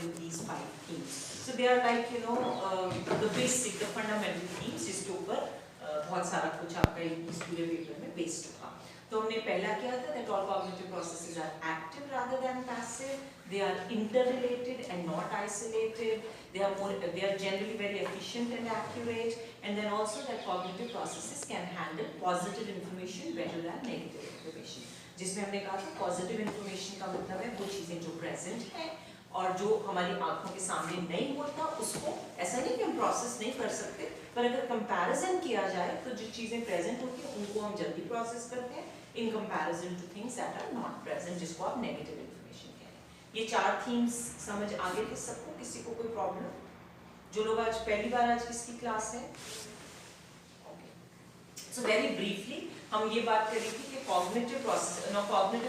with these 5 themes. So they are like the basic, the fundamental themes जिसके ऊपर बहुत सारा कुछ आपका इस पूरे पेपर में बेस्ड था. तो हमने पहला क्या था that all cognitive processes are active rather than passive. They are interrelated and not isolated. They are generally very efficient and accurate. And then also that cognitive processes can handle positive information better than negative information. जिसमें हमने कहा था positive information का मतलब है वो चीजें जो प्रेजेंट है और जो हमारी आंखों के सामने नहीं होता उसको ऐसा नहीं कि हम प्रोसेस नहीं कर सकते, पर अगर कंपैरिजन किया जाए तो जो चीजें प्रेजेंट होती हैं उनको हम जल्दी प्रोसेस करते हैं in comparison to things that are not present, जिसको आप नेगेटिव इन्फॉर्मेशन कह रहे हैं. ये 4 थीम्स समझ आगे के सबको, किसी को कोई प्रॉब्लम? जो लोग आज पहली बार आज किसकी क्लास है? So very briefly हम ये बात करी थी कि cognitive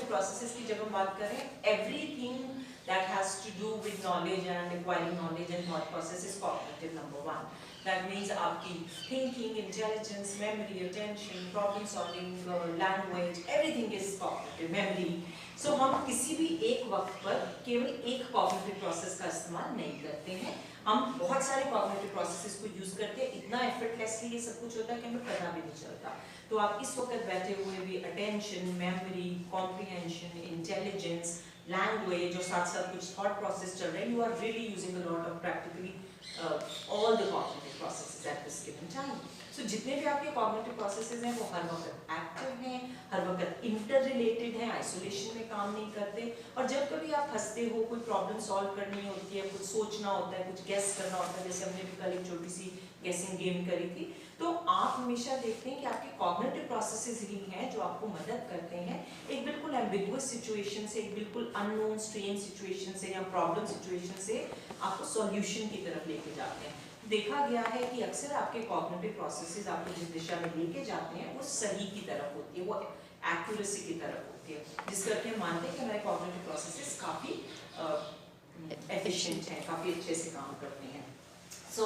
processes की जब हम बात करें, everything that has to do with knowledge and acquiring knowledge and thought process is cognitive number 1. That means आपकी thinking, intelligence, memory, attention, problem solving, language, everything is cognitive, memory. So हम किसी भी एक वक्त पर केवल एक cognitive process का इस्तेमाल नहीं करते हैं, हम बहुत सारे cognitive processes को यूज करते हैं. इतना effortlessly ये सब कुछ होता है कि हमें पता भी नहीं चलता. तो आप इस वक्त बैठे हुए भी attention, memory, comprehension, intelligence, language और साथ साथ कुछ thought process चल रहे हैं, you are really using a lot of practically all the cognitive processes at this given time. So जितने भी आपके cognitive processes हैं वो हर वक्त active हैं, हर वक्त interrelated हैं, isolation में काम नहीं करते. और जब कभी आप हंसते हो, कोई problem solve करनी होती है, कुछ सोचना होता है, कुछ guess करना होता है, जैसे हमने भी कल एक छोटी सी guessing game करी थी, तो आप हमेशा देखते हैं कि आपके cognitive processes ही हैं जो आपको मदद करते हैं एक बिल्कुल ambiguous situation से, एक बिल्कुल unknown strange situation से या problem situation से आपको solution की तरफ लेके जाते हैं. देखा गया है कि अक्सर आपके cognitive processes आपको जिस दिशा में लेके जाते हैं वो सही की तरफ होती है, वो accuracy की तरफ होती है, जिस करके हम मानते हैं कि हमारे cognitive processes काफी efficient हैं, काफी अच्छे से काम करते हैं. So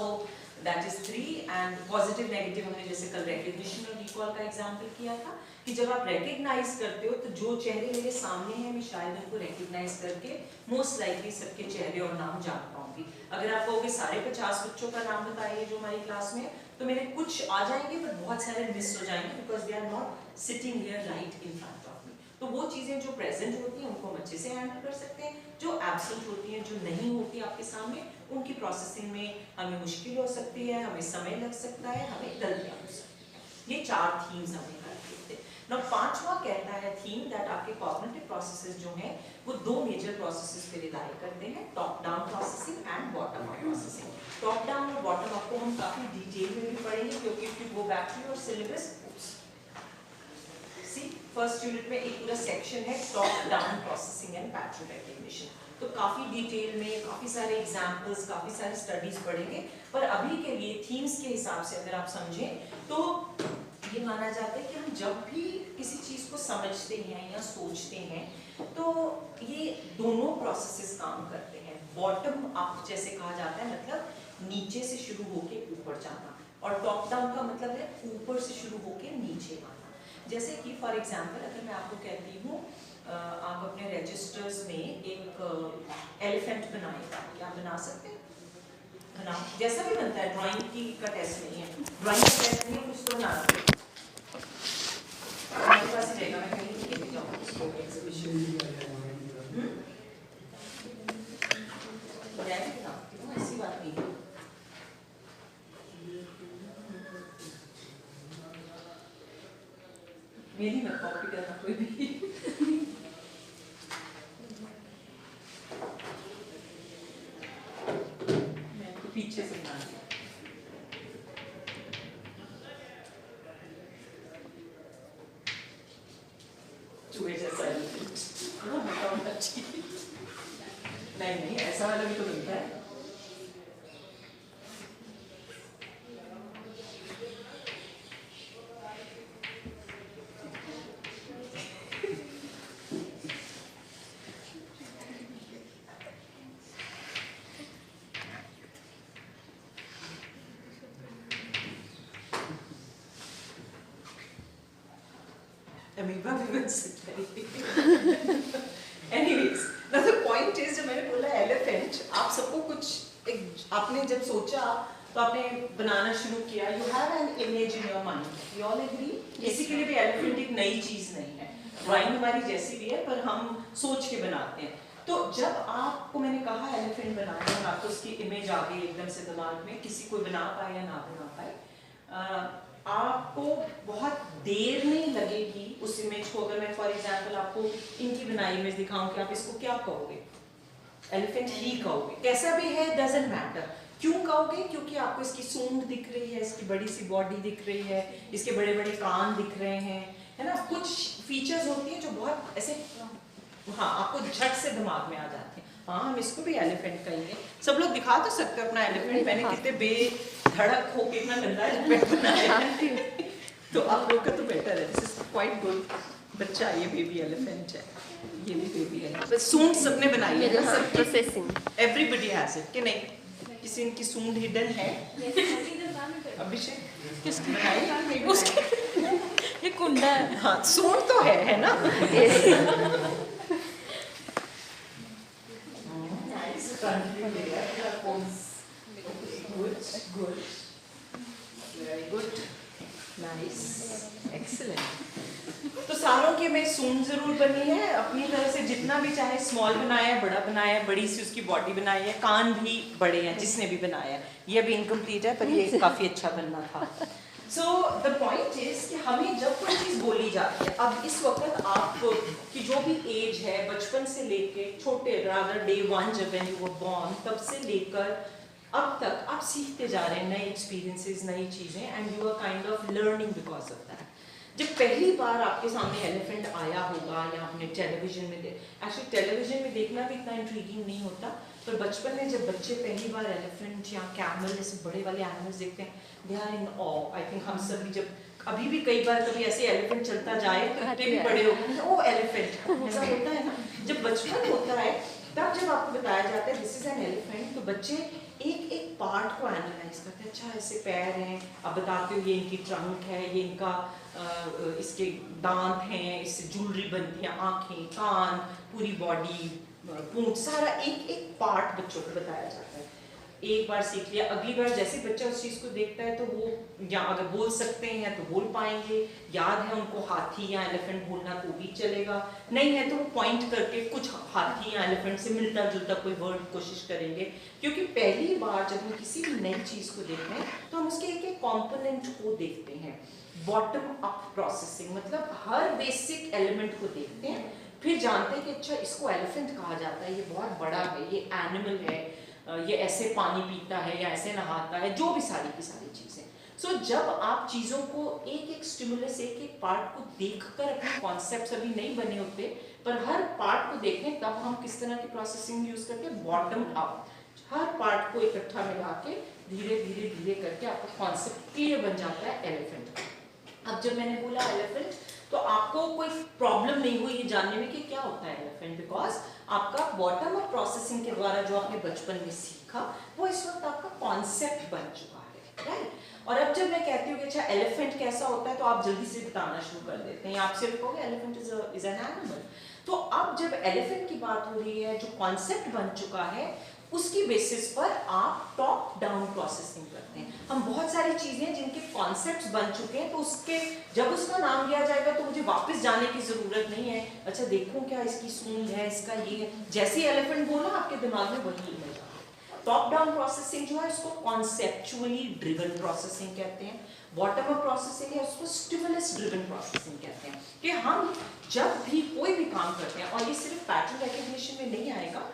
that is 3. and positive negative हमने जैसे कल recognition और recall का example किया था कि जब आप recognize करते हो तो जो चेहरे मेरे सामने हैं मैं शायद उनको recognize करके most likely सबके चेहरे और नाम जान पाऊंगी. अगर आप कहोगे सारे 50 बच्चों का नाम बताइए जो हमारी क्लास में, तो मेरे कुछ आ जाएंगे पर बहुत सारे मिस हो जाएंगे because they are not sitting here right in front of me. तो वो चीजें जो प्रेजेंट होती हैं उनको हम अच्छे से हैंडल कर सकते हैं, जो एब्सेंट होती हैं, जो नहीं होती आपके सामने, उनकी प्रोसेसिंग में हमें मुश्किल हो सकती है, हमें समय लग सकता है, हमें गलतियां हो सकती हैं. ये 4 थीम्स हमने कर दिए थे. नाउ 5वां कहता है थीम दैट आपके कॉग्निटिव प्रोसेसेस जो हैं वो 2 मेजर प्रोसेसेस पे रिलाई करते हैं, top down processing and bottom up processing. Top down और बॉटम अप को हम काफी डिटेल में भी पढ़ेंगे क्योंकि if you go back to your syllabus, first unit में एक पूरा सेक्शन है top down processing and pattern recognition. तो काफी डिटेल में काफी सारे एग्जांपल्स, काफी सारे स्टडीज पढ़ेंगे, पर अभी के लिए थीम्स के हिसाब से अगर आप समझें तो ये माना जाता है कि हम जब भी किसी चीज को समझते हैं या सोचते हैं तो ये दोनों प्रोसेसेस काम करते हैं. बॉटम अप जैसे कहा जाता है मतलब नीचे से शुरू होके ऊपर जाना, और टॉप डाउन का मतलब है ऊपर से शुरू होके नीचे आना. जैसे कि फॉर एग्जांपल अगर मैं आपको कहती हूँ आप अपने रजिस्टर्स में एक एलिफेंट बनाएगा, क्या बना सकते हैं? बनाओ, जैसा भी बनता है, ड्राइंग की का टेस्ट नहीं है, ड्राइंग का टेस्ट नहीं है, कुछ तो बना सकते हैं. मेरे पास ही रहेगा, मैं कहीं लेके जाऊँगा इसको एग्जीबिशन. ऐसी बात नहीं है. मेरी मत कॉपी करना कोई भी. मैं तो पीछे से बना दिया. चूहे जैसा वो मोटा होना चाहिए. नहीं ऐसा वाला भी तो बनता है. अमीबा भी बन सकता है. Anyways, now the point is, जब मैंने बोला एलिफेंट, आप सब आपने जब सोचा तो आपने बनाना शुरू किया, you have an image in your mind, we all agree. किसी के लिए भी एलिफेंट एक नई चीज नहीं है, ड्राइंग हमारी जैसी भी है पर हम सोच के बनाते हैं। तो जब आपको मैंने कहा एलिफेंट बनाना और आपको उसकी इमेज आ गई एकदम से दिमाग में, किसी को बना पाए या ना बना पाए, आपको बहुत देर नहीं लगेगी उस इमेज को। अगर मैं फॉर एग्जांपल आपको इनकी बनाई इमेज दिखाऊं कि आप इसको क्या कहोगे, एलिफेंट ही कहोगे, कैसा भी है डजंट मैटर। क्यों कहोगे? क्योंकि आपको इसकी सूंड दिख रही है, इसकी बड़ी सी बॉडी दिख रही है, इसके बड़े बड़े कान दिख रहे हैं, है ना। कुछ फीचर्स होती है जो बहुत ऐसे हाँ आपको झट से दिमाग में आ जाते हैं, हाँ हम इसको भी एलिफेंट कहेंगे। सब लोग दिखा तो सकते हो अपना एलिफेंट, मैंने कितने बेधड़क हो के इतना गंदा एलिफेंट बनाया है तो आप लोग का तो बेटर है, दिस इज क्वाइट गुड। बच्चा ये बेबी एलिफेंट है, ये भी बेबी है, बस सूंड सबने बनाई है, सब प्रोसेसिंग एवरीबॉडी हैज इट कि नहीं, किसी इनकी सूंड हिडन है। अभिषेक किसकी बनाई? उसकी ये कुंडा है, हाँ सूंड तो है ना Good. Very good. Nice. Excellent. तो सालों की में सूंड जरूर बनी है, अपनी तरह से जितना भी चाहे स्मॉल बनाया है, बड़ा बनाया है, बड़ी सी उसकी बॉडी बनाई है, कान भी बड़े हैं जिसने भी बनाया है। ये अभी इनकम्प्लीट है पर ये काफी अच्छा बनना था। So the point is कि हमें जब कोई चीज़ बोली जाती है, अब इस वक्त आप की जो भी एज है, बचपन से लेके छोटे rather day one जब when you were born, तब से लेकर अब तक आप सीखते जा रहे हैं नए एक्सपीरियंसेस, नई चीज़ें, and you are kind of learning because of that. जब पहली बार आपके सामने एलिफेंट आया होगा या आपने टेलीविजन में एक्चुअली टेलीविजन में देखना भी इतना इंट्रीगिंग नहीं होता, पर बचपन में जब बच्चे पहली बार एलिफेंट या कैमल जैसे बड़े वाले एनिमल्स देखते हैं, they are in of. I think हम सब भी जब अभी भी कई बार कभी ऐसे एलिफेंट चलता जाए तो इतने भी बड़े हो गए, ओ एलिफेंट ऐसा होता है ना। जब बचपन होता है तब जब आपको बताया जाता है दिस इज एन एलिफेंट, तो बच्चे एक एक पार्ट को एनालाइज करते हैं। अच्छा ऐसे पैर हैं, आप बताते हो ये इनकी ट्रंक है, ये इनका इसके दांत हैं, इससे ज्वेलरी बनती है, आँखें, कान, पूरी बॉडी, पूंछ, सारा एक एक पार्ट बच्चों को बताया जाता है। एक बार सीख लिया, अगली बार जैसे बच्चा उस चीज़ को देखता है तो वो या अगर बोल सकते हैं तो बोल पाएंगे, याद है उनको हाथी या एलिफेंट बोलना तो भी चलेगा, नहीं है तो वो पॉइंट करके कुछ हाथी या एलिफेंट से मिलता जुलता कोई वर्ड कोशिश करेंगे। क्योंकि पहली बार जब हम किसी भी नई चीज़ को देखते हैं तो हम उसके एक एक कॉम्पोनेंट को देखते हैं। बॉटम अप प्रोसेसिंग मतलब हर बेसिक एलिमेंट को देखते हैं, फिर जानते हैं कि अच्छा इसको एलिफेंट कहा जाता है, ये बहुत बड़ा है, ये एनिमल है, ये ऐसे पानी पीता है या ऐसे नहाता है, जो भी सारी की सारी चीज़ें। सो जब आप चीज़ों को एक एक स्टिमुलस, एक एक पार्ट को देखकर, अपने कॉन्सेप्ट्स अभी नहीं बने होते पर हर पार्ट को देखें, तब हम किस तरह की प्रोसेसिंग यूज़ करते हैं, बॉटम अप। हर पार्ट को इकट्ठा मिला के धीरे धीरे धीरे करके आपका कॉन्सेप्ट क्लियर बन जाता है एलिफेंट। अब जब मैंने बोला एलिफेंट तो आपको कोई प्रॉब्लम नहीं हुई ये जानने में कि क्या होता है एलिफेंट, बिकॉज आपका बॉटम अप प्रोसेसिंग के द्वारा जो आपने बचपन में सीखा वो इस वक्त आपका कॉन्सेप्ट बन चुका है, राइट। और अब जब मैं कहती हूँ कि अच्छा एलिफेंट कैसा होता है तो आप जल्दी से बताना शुरू कर देते हैं, आप सिर्फ कहोगे एलिफेंट इज एन एनिमल। तो अब जब एलिफेंट की बात हो रही है, जो कॉन्सेप्ट बन चुका है, उसकी बेसिस पर आप टॉप डाउन प्रोसेसिंग करते हैं। हम बहुत सारी चीजें जिनके कॉन्सेप्ट्स बन चुके हैं तो उसके जब उसका नाम लिया जाएगा तो मुझे वापस जाने की जरूरत नहीं है, अच्छा देखूं क्या इसकी सूंड है, इसका ये है, जैसे एलिफेंट बोला आपके दिमाग में वही इमेज आ गई। टॉप डाउन प्रोसेसिंग जो है उसको कॉन्सेप्चुअली ड्रिवन प्रोसेसिंग कहते हैं, बॉटम अप प्रोसेसिंग है उसको स्टिमुलस ड्रिवन प्रोसेसिंग कहते हैं। कि हम जब भी कोई भी काम करते हैं, और ये सिर्फ पैटर्न रिकग्निशन में नहीं आएगा,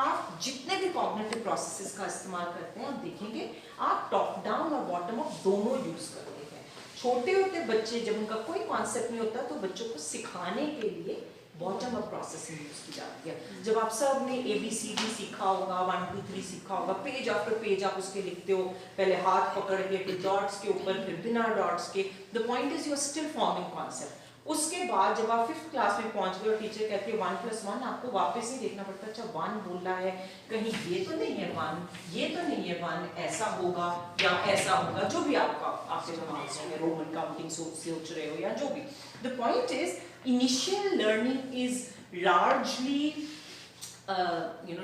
आप जितने भी कॉग्निटिव प्रोसेसेस का इस्तेमाल करते हैं आप देखेंगे आप टॉप डाउन और बॉटम अप दोनों यूज करते हैं। छोटे होते बच्चे जब उनका कोई कॉन्सेप्ट नहीं होता तो बच्चों को सिखाने के लिए बॉटम अप प्रोसेसिंग यूज की जाती है। जब आप सब ने ABCD सीखा होगा, 1 2 3 सीखा होगा, पेज आफ्टर पेज आप उसके लिखते हो, पहले हाथ पकड़ के, फिर डॉट्स के ऊपर, फिर बिना डॉट्स के। The point is you are still forming concept. उसके बाद जब आप 5th क्लास में पहुंच गए और टीचर कहती है 1 + 1, आपको वापस ही देखना पड़ता है, अच्छा 1 बोल रहा है, कहीं ये तो नहीं है 1, ये तो नहीं है 1, ऐसा होगा या ऐसा होगा, जो भी आपके दिमाग में रोमन काउंटिंग सोच रहे हो या जो भी। The point is initial learning is largely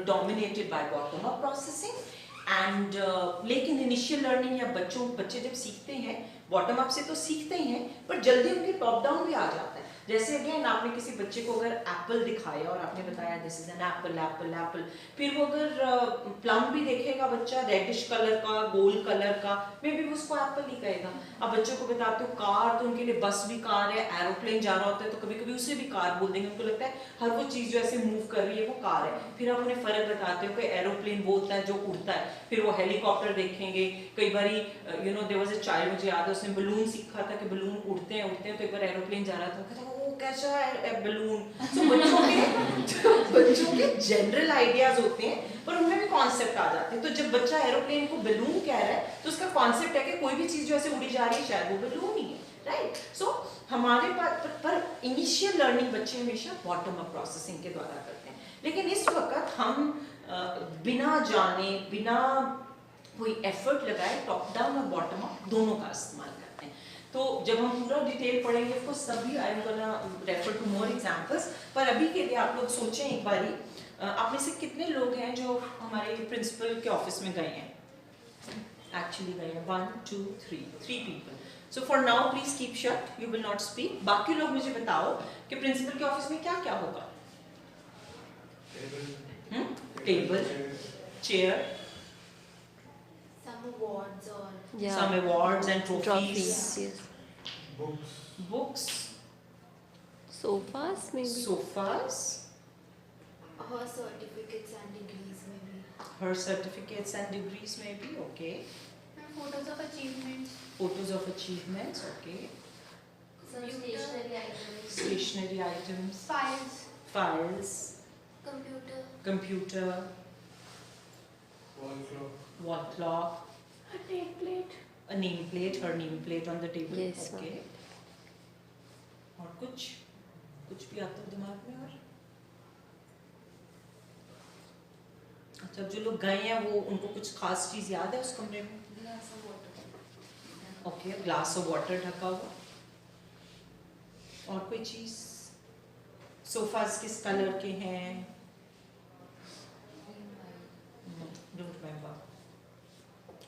dominated by bottom up processing, and लेकिन इनिशियल लर्निंग या बच्चे जब सीखते हैं बॉटम अप से तो सीखते ही हैं, पर जल्दी उन्हें टॉप डाउन भी आ जाता है। जैसे अगेन आपने किसी बच्चे को अगर एप्पल दिखाया और आपने बताया this is an apple Apple Apple, फिर वो अगर प्लम भी देखेगा बच्चा रेडिश कलर का गोल्ड कलर का, मे बी उसको एप्पल ही कहेगा। अब बच्चों को बताते हो कार, तो उनके लिए बस भी कार है, एरोप्लेन जा रहा होता है तो कभी कभी उसे भी कार बोल देंगे, उनको लगता है हर वो चीज़ जो ऐसे मूव कर रही है वो कार है। फिर आप उन्हें फर्क बताते हो कि एरोप्लेन वो होता है जो उड़ता है, फिर वो हेलीकॉप्टर देखेंगे। कई बार you know there was a child, मुझे याद है उसने बलून सीखा था कि बलून उड़ते हैं तो एक बार एरोप्लेन जा रहा था, कहता वो कैसा है बलून। तो बच्चों के जनरल आइडियाज होते हैं पर उनमें भी कॉन्सेप्ट आ जाते हैं। तो जब बच्चा एरोप्लेन को बलून कह रहा है तो उसका कॉन्सेप्ट है कि कोई भी चीज जो ऐसे उड़ी जा रही है शायद वो बलून ही है, राइट। सो हमारे पास पर इनिशियल लर्निंग बच्चे हमेशा बॉटम अप प्रोसेसिंग के द्वारा करते हैं, लेकिन इस वक्त हम बिना जाने बिना कोई एफर्ट लगाए टॉप डाउन और बॉटम अप दोनों का इस्तेमाल करते हैं। तो जब हम पूरा डिटेल पढ़ेंगे उसको सभी I am gonna refer to more examples, पर अभी के लिए आप लोग सोचें एक बारी, आप में से कितने लोग हैं जो हमारे प्रिंसिपल के ऑफिस में गए हैं, एक्चुअली गए हैं? 1 2 3 people. So for now please keep shut, you will not speak. बाकी लोग मुझे बताओ कि प्रिंसिपल के ऑफिस में क्या क्या होगा? Table, chair, some awards and trophies, yes. books, Sofas maybe. sofas, Her certificates and degrees maybe. her certificates and degrees maybe, okay. And photos of achievements. Photos of achievements, okay. Some stationery items. Stationery items, Files. files, Computer. computer, wall clock, A nameplate. a nameplate, her nameplate on the table, Yes, okay. और कुछ भी आता है दिमाग में? और अच्छा, जो लोग गए हैं वो उनको कुछ खास चीज याद है उस कमरे में? Glass of water. Okay, glass of water ढका हुआ। और कोई चीज? सोफास किस कलर के हैं? Don't remember.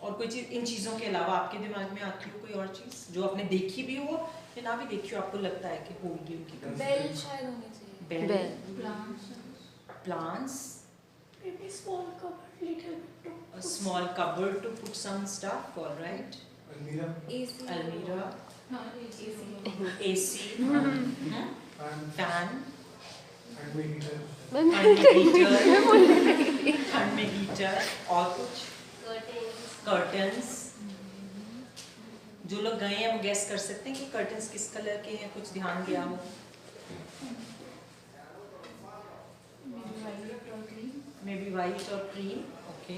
और कोई चीज इन चीजों के अलावा आपके दिमाग में आती हो कोई और चीज जो आपने देखी भी हो या ना भी देखी हो, आपको लगता है कि होगी उनकी? Bell शायद होनी चाहिए. Bell, Plants. Plants, Maybe small cupboard, little bit to a small cupboard to put some stuff, all right. AC. Almirah, हाँ, AC. AC, fan, मैं ठंड में हीटर, और कुछ? कर्टन्स। जो लोग गए हैं वो गैस कर सकते हैं कि कर्टन्स किस कलर के हैं, कुछ ध्यान दिया हो? मे बी वाइट और क्रीम, ओके।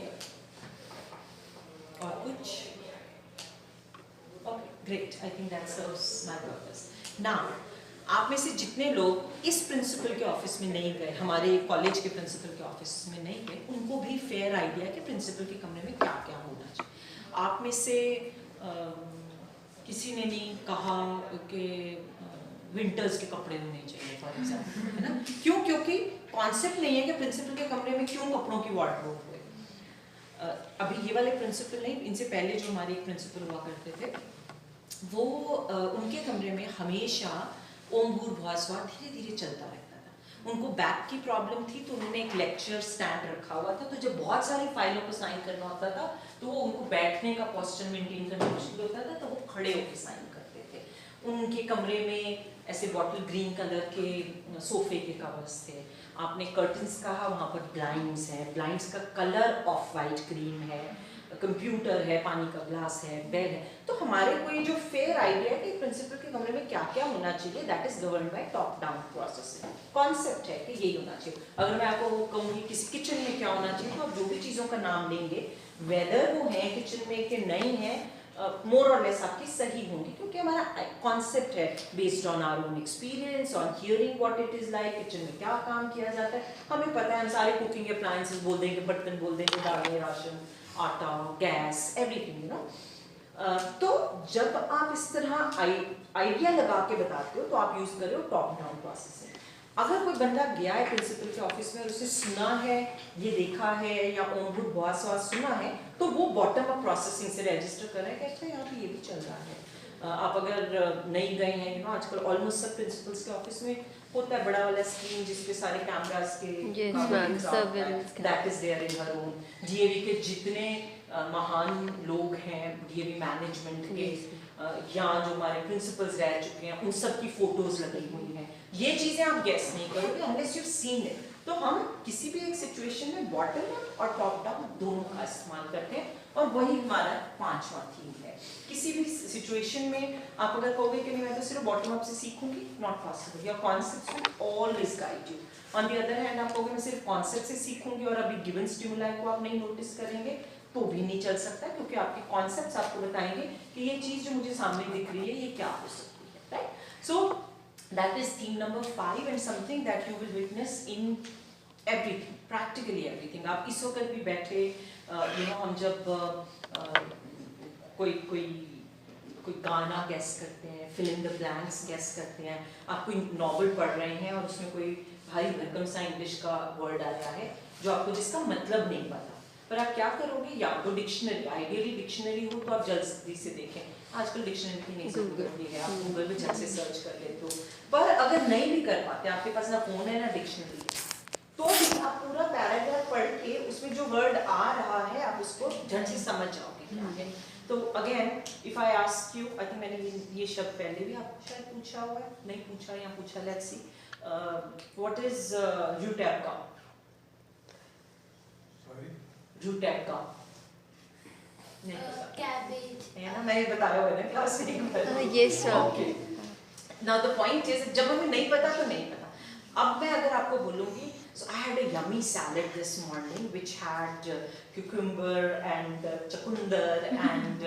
और कुछ? Okay, great, I think that serves my purpose. Now आप में से जितने लोग इस प्रिंसिपल के ऑफिस में नहीं गए, हमारे कॉलेज के प्रिंसिपल के ऑफिस में नहीं गए, उनको भी फेयर आइडिया कि प्रिंसिपल के कमरे में क्या क्या होना चाहिए। आप में से किसी ने नहीं कहा कि विंटर्स के कपड़े होने चाहिए फॉर एग्जाम्पल, है ना? क्यों? क्योंकि कॉन्सेप्ट नहीं है कि प्रिंसिपल के कमरे में क्यों कपड़ों की वार्डरोब हो। अभी ये वाले प्रिंसिपल नहीं, इनसे पहले जो हमारे एक प्रिंसिपल हुआ करते थे वो उनके कमरे में हमेशा ओम भूर्भुवः स्वः धीरे धीरे चलता रहता था। उनको बैक की प्रॉब्लम थी तो उन्होंने एक लेक्चर स्टैंड रखा हुआ था, तो जब बहुत सारी फाइलों को साइन करना होता था तो वो उनको बैठने का पोस्चर मेंटेन करना मुश्किल होता था, तो वो खड़े होकर साइन करते थे। उनके कमरे में ऐसे बॉटल ग्रीन कलर के सोफे के कवर्स थे। आपने कर्टन्स कहा, वहाँ पर ब्लाइंड्स हैं, ब्लाइंड्स का कलर ऑफ वाइट क्रीम है, कंप्यूटर है, पानी का ग्लास है, बेड है। तो हमारे को ये जो फेयर आइडिया है कि प्रिंसिपल के कमरे में क्या क्या होना चाहिए, that is govern by top down process. Concept है कि यही होना चाहिए। अगर मैं आपको कहूँगी किसी किचन में क्या होना चाहिए, तो आप जो भी चीज़ों का नाम लेंगे, वेदर वो है किचन में कि नहीं है, मोर और लेस आपकी सही होंगी, क्योंकि हमारा कॉन्सेप्ट है based on our own experience, on hearing what it is like, kitchen में क्या काम किया जाता है। हमें पता है, हम सारे कुकिंग अप्लायंसेस बोल देंगे, बर्तन बोल देंगे, दालें, राशन, आटा, गैस, एवरीथिंग, यू नो। तो जब आप इस तरह आइडिया लगा के बताते हो तो आप यूज कर रहे हो टॉप डाउन प्रोसेसिंग। अगर कोई बंदा गया है प्रिंसिपल के ऑफिस में और उसे सुना है, ये देखा है या ऑनबोर्ड बॉस वास सुना है, तो वो बॉटम अप प्रोसेसिंग से रजिस्टर कर रहा है कि अच्छा यहाँ पे ये भी चल रहा है। आप अगर नहीं गए हैं, यू नो आजकल ऑलमोस्ट सब प्रिंसिपल्स के ऑफिस में होता है बड़ा वाला स्क्रीन जिसपे सारे कैमरास के दैट इज देयर इन हर रूम। डीएवी के जितने महान लोग हैं डीएवी मैनेजमेंट के, यहाँ जो हमारे प्रिंसिपल्स रह चुके हैं, उन सब की फोटोज लगी हुई हैं। ये चीजें आप गेस नहीं करोगे अनलेस यू सीन इट। तो हम किसी भी एक सिचुएशन में बॉटम अप और टॉप डाउन दोनों का इस्तेमाल करते हैं, और वही हमारा 5वां थीम है। किसी भी सिचुएशन में आप अगर कहोगे कि मैं तो सिर्फ बॉटम अप से सीखूंगी, not possible. Your concepts will always guide you. On the other hand आप कहोगे मैं सिर्फ कॉन्सेप्ट से सीखूंगी और अभी गिवन स्टिमुलाई को आप नहीं नोटिस करेंगे, तो भी नहीं चल सकता, क्योंकि आपके कॉन्सेप्ट्स आपको बताएंगे कि ये चीज जो मुझे सामने दिख रही है ये क्या हो सकती है, right. So that is theme number 5 and something that you will witness in everything, practically everything. आप इस वक्त भी बैठे, यू नो हम जब कोई गाना गेस करते हैं, fill in the blanks guess करते हैं, आप कोई नॉवल पढ़ रहे हैं और उसमें कोई भारी भरकम सा इंग्लिश का वर्ड आया है जो आपको जिसका मतलब नहीं पता, पर आप क्या करोगे, या तो डिक्शनरी, आइडियली डिक्शनरी हो तो आप जल्दी से देखें। आजकल डिक्शनरी की नहीं जरूरत है, आप गूगल पे झट से सर्च कर लेते हो। पर अगर नहीं भी कर पाते, आपके पास ना फोन है ना डिक्शनरी, तो भी आप पूरा पैराग्राफ पढ़ के उसमें जो वर्ड आ रहा है आप उसको झट से समझ जाओगे। तो again if I ask you, I think मैंने ये शब्द पहले भी आपको शायद पूछा हुआ है, नहीं पूछा या पूछा, लेट्स सी, व्हाट इज यूटेक्का? यूटेक्का नहीं पता, कैबेज है ना, मैंने बताया हुआ है ना क्लास में। yes sir. Okay, now the point is जब हमें नहीं पता तो नहीं पता। अब मैं अगर आपको बोलूंगी, so I had a yummy salad this morning which had cucumber and chakundar and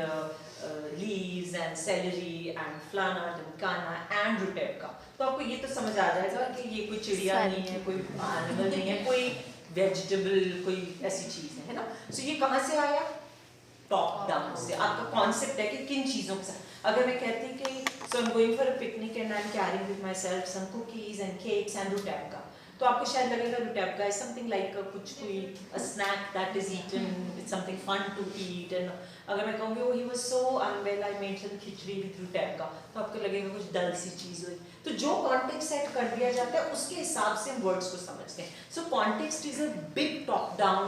leaves and celery and flana dimkana and rutevka। तो आपको ये तो समझ आ जाएगा कि ये कोई चिड़िया नहीं है, कोई एनिमल नहीं है, कोई वेजिटेबल, कोई ऐसी चीज है ना। सो ये कहाँ से आया? टॉप डाउन से। आपका कॉन्सेप्ट है कि किन चीजों के साथ, अगर मैं कहती कि so I'm going for a picnic and I'm carrying with myself some cookies and cakes and rutevka, तो आपको शायद लगेगा rutevka is something like कोई a snack that is eaten, it's something fun to eat। and अगर मैं कहूँगी he was so unwell, I made some khichdi with rutevka, तो आपको लगेगा कुछ डल सी चीज हुई। तो जो कॉन्टेक्स्ट सेट कर दिया जाता है उसके हिसाब से हम वर्ड्स को समझते हैं। So context is a big top down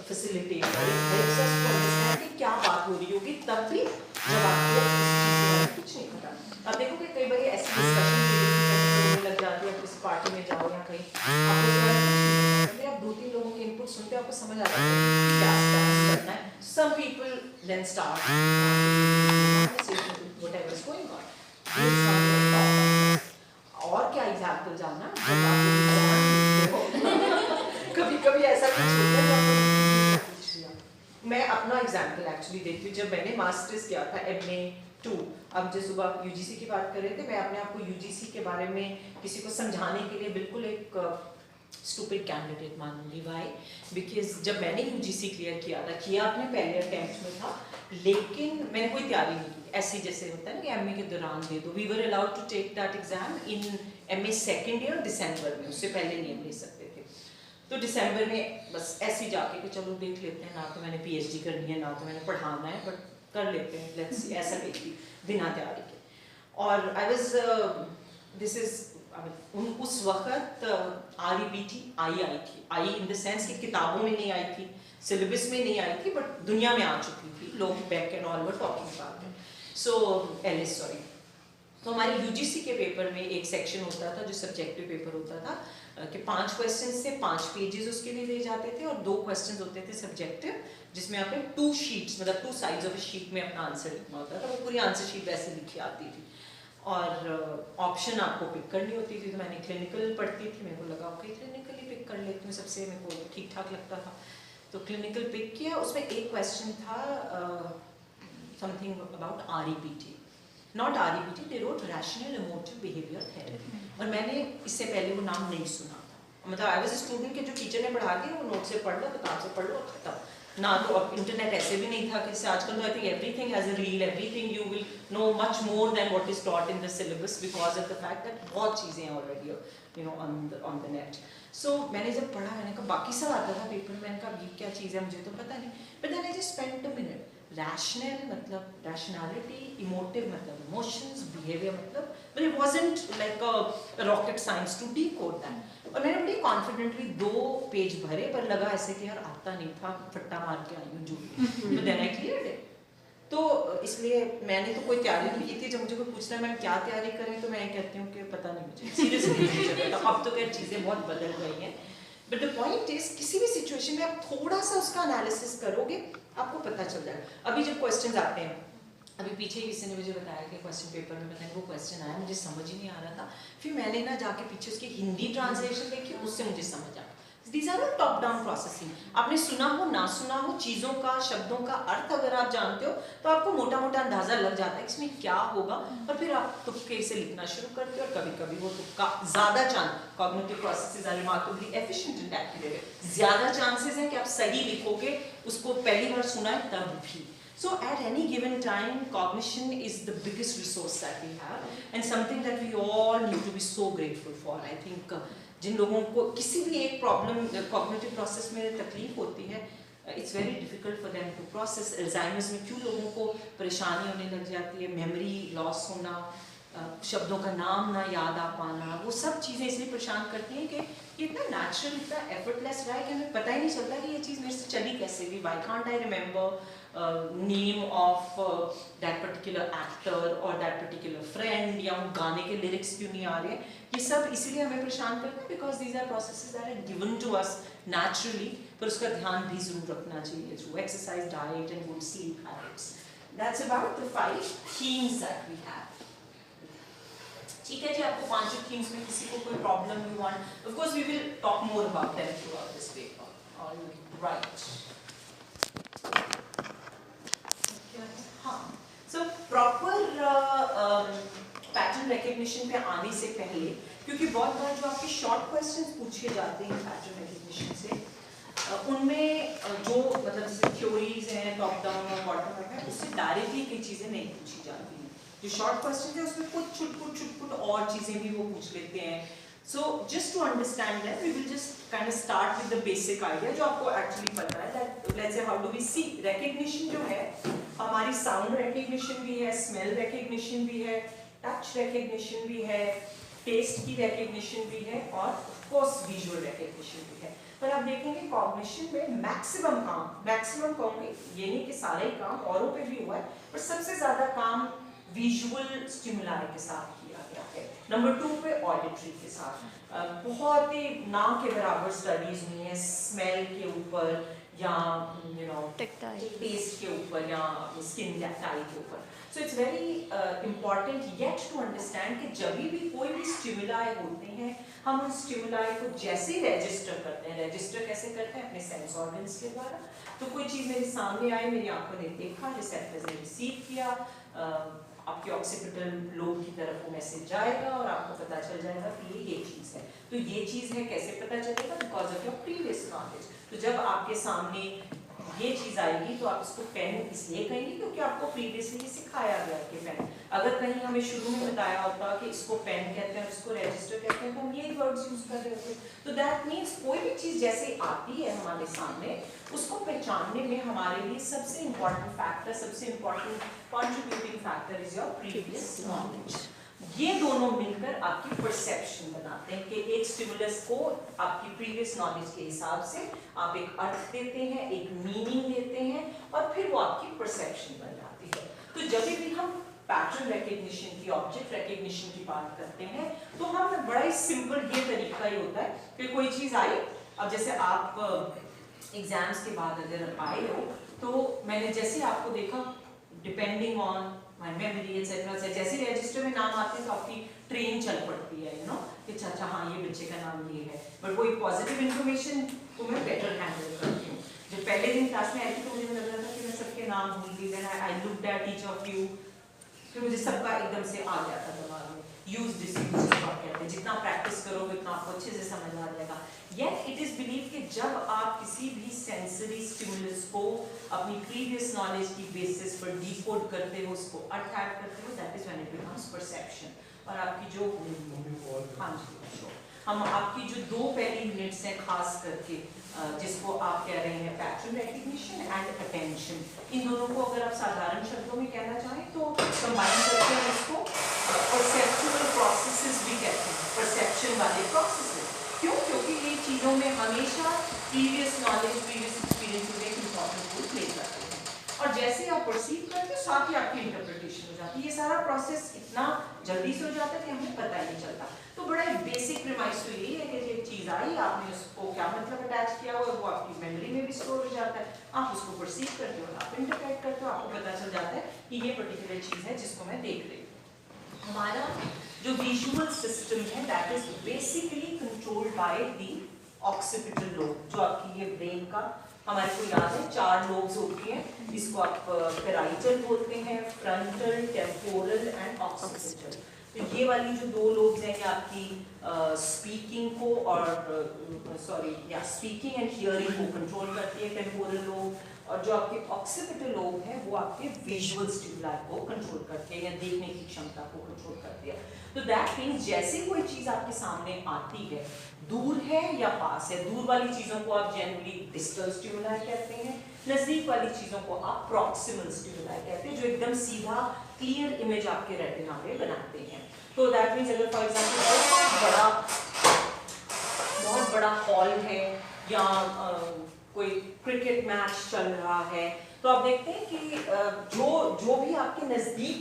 facilitator, it helps us to understand कि क्या बात हो रही होगी तब भी जब आपको इस चीज के बारे में कुछ नहीं पता। अब देखो कि कई बार ऐसी डिस्कशन लग जाती है, किसी पार्टी में जाओ या कहीं, आपको आप 2-3 लोगों के इनपुट सुनते हो, आपको समझ आ जाता है क्या स्टैंड करना है। Some people then start whatever is going on. और क्या एग्जांपल जानना, कभी-कभी ऐसा कुछ होता है। मैं अपना एग्जांपल एक्चुअली देती हूँ। जब मैंने मास्टर्स किया था MA 2, अब जो सुबह UGC की बात कर रहे थे, मैं अपने आप को UGC के बारे में किसी को समझाने के लिए बिल्कुल एक स्टूपिड कैंडिडेट मानूंगी। व्हाई? बिकॉज जब मैंने UGC क्लियर किया था, किया अपने पहले अटेम्प्ट में था, लेकिन मैंने कोई तैयारी नहीं की, ऐसे जैसे होता है ना कि MA के दौरान दे दो। We were allowed to take that exam in MA second year दिसंबर में, उससे पहले नहीं हम ले सकते थे। तो दिसंबर में बस ऐसे जाके कि चलो देख लेते हैं, ना तो मैंने PhD करनी है ना तो मैंने पढ़ाना है, बट कर लेते हैं, लेट्स सी, ऐसा गई थी बिना तैयारी के। और आई वाज दिस इज उस वक्त REBT आई थी, आई इन द सेंस कि किताबों में नहीं आई थी, सिलेबस में नहीं आई थी, बट दुनिया में आ चुकी थी, लोग back and all were talking about it. So LS sorry. तो हमारे UGC के पेपर में एक सेक्शन होता था जो सब्जेक्टिव पेपर होता था, कि 5 क्वेश्चंस से 5 पेजेस उसके लिए दिए जाते थे, और 2 क्वेश्चंस होते थे सब्जेक्टिव, जिसमें आपने 2 शीट्स मतलब 2 साइड्स ऑफ शीट में अपना आंसर लिखना होता था। वो पूरी आंसर शीट वैसे लिखी आती थी, और ऑप्शन आपको पिक करनी होती थी। तो मैंने क्लिनिकल पढ़ती थी, मेरे को लगा ओके क्लिनिकल ही पिक कर लेती हूँ, सबसे मेरे को ठीक ठाक लगता था, तो क्लिनिकल पिक किया। उसमें एक क्वेश्चन था something about REBT, not REBT, they wrote rational emotive behaviour therapy, और मैंने इससे पहले वो नाम नहीं सुना था। मतलब आई वाज अ स्टूडेंट के जो टीचर ने पढ़ा दिया, वो नोट से पढ़ लो, किताब से पढ़ लो और खत्म, ना तो अब इंटरनेट ऐसे भी नहीं था कि आजकल तो I think everything has a reel, everything you will know much more than what is taught in the syllabus because of the fact that बहुत चीज़ें already you know on the net. So मैंने जब पढ़ा मैंने कहा बाकी सब आता था पेपर में, मैंने कहा ये क्या चीज़ है मुझे तो पता नहीं, but then I just spent a minute. Rational मतलब रैशनैलिटी, इमोटिव मतलब इमोशंस, बिहेवियर मतलब, but it wasn't like a rocket science to decode that. और मैंने बड़ी कॉन्फिडेंटली 2 पेज भरे, पर लगा ऐसे कि यार आता नहीं था, फट्टा मार के आई हूँ झूठी, तो देन आई क्लियर्ड इट. तो इसलिए मैंने तो कोई तैयारी नहीं की थी. जब मुझे कोई पूछना है मैंने क्या तैयारी करें तो मैं कहती हूँ कि पता नहीं मुझे, सीरियसली मुझे पता. अब तो खैर चीज़ें बहुत बदल गई हैं, बट द पॉइंट इज किसी भी सिचुएशन में आप थोड़ा सा उसका एनालिसिस करोगे आपको पता चल जाएगा. अभी जब क्वेश्चंस आते हैं, अभी पीछे किसी ने मुझे बताया कि क्वेश्चन पेपर में पता नहीं वो क्वेश्चन आया, मुझे समझ ही नहीं आ रहा था, फिर मैंने ना जाके पीछे उसकी हिंदी ट्रांसलेशन देखी, उससे मुझे समझ आया. These are all top down processing. आपने सुना हो ना सुना हो, चीज़ों का शब्दों का अर्थ अगर आप जानते हो तो आपको मोटा मोटा अंदाजा लग जाता है इसमें क्या होगा, और फिर आप तुक्के से लिखना शुरू करते हो. और कभी कभी वो तुक्का ज़्यादा cognitive processes are remarkably efficient and accurate. ज़्यादा चांसेस हैं कि आप सही लिखोगे उसको पहली बार सुना है तब भी. So at any given time, cognition is the biggest resource that we have, and something that we all need to be so grateful for. I think जिन लोगों को किसी भी एक प्रॉब्लम कॉग्निटिव प्रोसेस में तकलीफ होती है, it's very difficult for them to process. Alzheimer's में क्यों लोगों को परेशानी होने लग जाती है, मेमोरी लॉस होना, शब्दों का नाम ना याद आ पाना, वो सब चीज़ें इसलिए परेशान करती हैं कि ये इतना नेचुरल, इतना एफर्टलेस रहा है कि हमें पता ही नहीं चलता कि ये चीज़ मेरे से चली कैसे भी. Why can't I remember name of that particular actor और दैट पर्टिकुलर फ्रेंड, या वो गाने के लिरिक्स क्यों नहीं आ रहे हैं. ये सब इसलिए हमें परेशान करते हैं because these are processes that are given to us naturally, पर उसका ध्यान भी जरूर रखना चाहिए through exercise, diet and good sleep habits. That's about the 5 themes that we have. ठीक है जी, आपको 5 थीम्स में किसी को कोई problem you want, of course we will talk more about them throughout this paper. All right. हाँ, so proper pattern recognition पे आने से पहले, क्योंकि बहुत बार जो आपके शॉर्ट क्वेश्चंस पूछे जाते हैं पैटर्न रिकग्निशन से, उनमें जो मतलब जैसे थ्योरीज हैं टॉप डाउन और बॉटम अप है, उससे डायरेक्टली कई चीज़ें नहीं पूछी जाती हैं. जो शॉर्ट क्वेश्चन है उसमें कुछ छुटपुट और चीज़ें भी वो पूछ लेते हैं. So just to understand that we will just kind of start with the basic idea जो आपको एक्चुअली पता है. That let's say how do we see recognition जो है, हमारी साउंड रिकग्निशन भी है, स्मेल रिकग्निशन भी है, टच रिकग्निशन भी है, टेस्ट की रिकग्निशन भी है, और ऑफ कोर्स विजुअल रिकग्निशन भी है. पर आप देखेंगे कॉग्निशन में मैक्सिमम कहूँगी, ये नहीं कि सारे काम औरों पे भी हुआ है, पर सबसे ज़्यादा काम विजुअल स्टिमुलाई के साथ किया गया है. नंबर 2 पे ऑडिटरी के साथ. बहुत ही ना के बराबर स्टडीज हुई हैं स्मेल के ऊपर, या यू नो टेस्ट के ऊपर, या स्किन टैक्टाइल के ऊपर. So it's very important yet to understand कि जब भी कोई भी स्टिमुलाई होते हैं, हम उन स्टिमुलाई को जैसे रजिस्टर करते हैं. रजिस्टर कैसे करते हैं? अपने सेंस ऑर्गन्स के द्वारा. तो कोई चीज़ मेरे सामने आई, मेरी आंखों ने देखा, रिसेप्टर्स ने रिसीव किया, आपके ऑक्सीपिटल लोब की तरफ वो मैसेज जाएगा और आपको पता चल जाएगा कि ये चीज़ है. तो ये चीज़ है, कैसे पता चलेगा? Because of your previous knowledge. तो जब आपके सामने ये चीज़ आएगी तो आप इसको पेन इसलिए कहेंगे क्योंकि आपको प्रीवियसली सिखाया गया कि पेन. अगर कहीं हमें शुरू में बताया होता कि इसको पेन कहते हैं, इसको रजिस्टर कहते हैं, तो हम ये वर्ड्स यूज कर रहे होते. तो दैट मीन्स कोई भी चीज़ जैसे आती है हमारे सामने, उसको पहचानने में हमारे लिए सबसे इम्पॉर्टेंट फैक्टर, सबसे important contributing factor is your previous knowledge. ये दोनों मिलकर आपकी परसेप्शन बनाते हैं कि एक स्टिमुलस को आपकी प्रीवियस नॉलेज के हिसाब से आप एक अर्थ देते हैं, एक मीनिंग देते हैं, और फिर वो आपकी परसेप्शन बन जाती है. तो जब भी हम पैटर्न रिकग्निशन की, ऑब्जेक्ट रिकग्निशन की बात करते हैं, तो हम बड़ा ही सिंपल ये तरीका ही होता है कि कोई चीज़ आई, अब जैसे आप एग्जाम्स के बाद अगर आए हो, तो मैंने जैसे आपको देखा, depending on my memory etcetera, जैसे रजिस्टर में नाम आते हैं तो आपकी ट्रेन चल पड़ती है, यू नो, कि अच्छा हाँ ये बच्चे का नाम ये है. बट कोई पॉजिटिव इन्फॉर्मेशन को मैं बेटर हैंडल करती हूँ. जब पहले दिन क्लास में आई थी तो मुझे लग रहा था कि मैं सबके नाम भूल गई. Then I looked at each of you, फिर मुझे सबका एकदम से आ गया था दिमाग में, यूज दिस कहते हैं, जितना प्रैक्टिस करोगे उतना आपको अच्छे से समझ आ जाएगा। Yet it is believed कि जब आप किसी भी सेंसरी स्टिमुलस को अपनी प्रीवियस नॉलेज की बेसिस पर डिकोड करते हो, उसको अर्थ ऐड करते हो, that is when it becomes perception. और आपकी जो हाँ जी हम आपकी जो दो पहली यूनिट्स हैं खास करके जिसको आप कह रहे हैं पैटर्न रिकग्निशन एंड अटेंशन, इन दोनों को अगर आप साधारण शब्दों में कहना चाहें तो कंबाइन करके हम इसको परसेप्चुअल प्रोसेसेस भी कहते हैं, परसेप्शन वाले प्रोसेसेस। क्यों? क्योंकि ये चीज़ों में हमेशा प्रीवियस नॉलेज, प्रीवियस एक्सपीरियंस एक इम्पॉर्टेंट रोल प्ले करते हैं, और जैसे आप परसीव करते हो साथ ही आपकी इंटरप्रिटेशन हो जाती है। ये सारा प्रोसेस इतना जल्दी से हो जाता है कि हमें पता ही नहीं चलता। तो बड़ा बेसिक प्रीमाइस तो यही है कि एक चीज़ आई, आपने उसको क्या मतलब अटैच किया हुआ है, वो आपकी मेमोरी में भी स्टोर हो जाता है, आप उसको परसीव करते हो, आप इंटरप्रेट करते हो, आपको पता चल जाता है कि ये पर्टिकुलर चीज़ है जिसको मैं देख रही हूँ। हमारा जो विजुअल सिस्टम है that is basically controlled by the occipital lobe, जो आपकी ये ब्रेन का हमारे को याद है 4 लोब्स होती हैं, इसको आप पैराइटल बोलते हैं, फ्रंटल, टेम्पोरल एंड ऑक्सीपिटल। तो ये वाली जो 2 लोब्स हैं ये आपकी स्पीकिंग को और स्पीकिंग एंड हियरिंग को कंट्रोल करती है, टेम्पोरल लोब, और जो आपके ऑक्सीपिटल लोब है वो आपके विजुअल स्टिमुलाई को कंट्रोल करती है या देखने की क्षमता को कंट्रोल करती है। तो दैट मीन्स जैसे कोई चीज आपके सामने आती है, दूर है या पास है, दूर वाली चीजों को आप जनरली डिस्टल स्टिमुलाई कहते हैं, नजदीक वाली चीजों को आप प्रॉक्सिमल स्टिमुलाई कहते हैं, जो एकदम सीधा क्लियर इमेज आपके रेटिना में बनाते हैं। तो दैट मीन्स अगर फॉर एग्जाम्पल बहुत बड़ा हॉल है या कोई क्रिकेट मैच चल रहा है, तो आप देखते हैं कि जो भी आपके नजदीक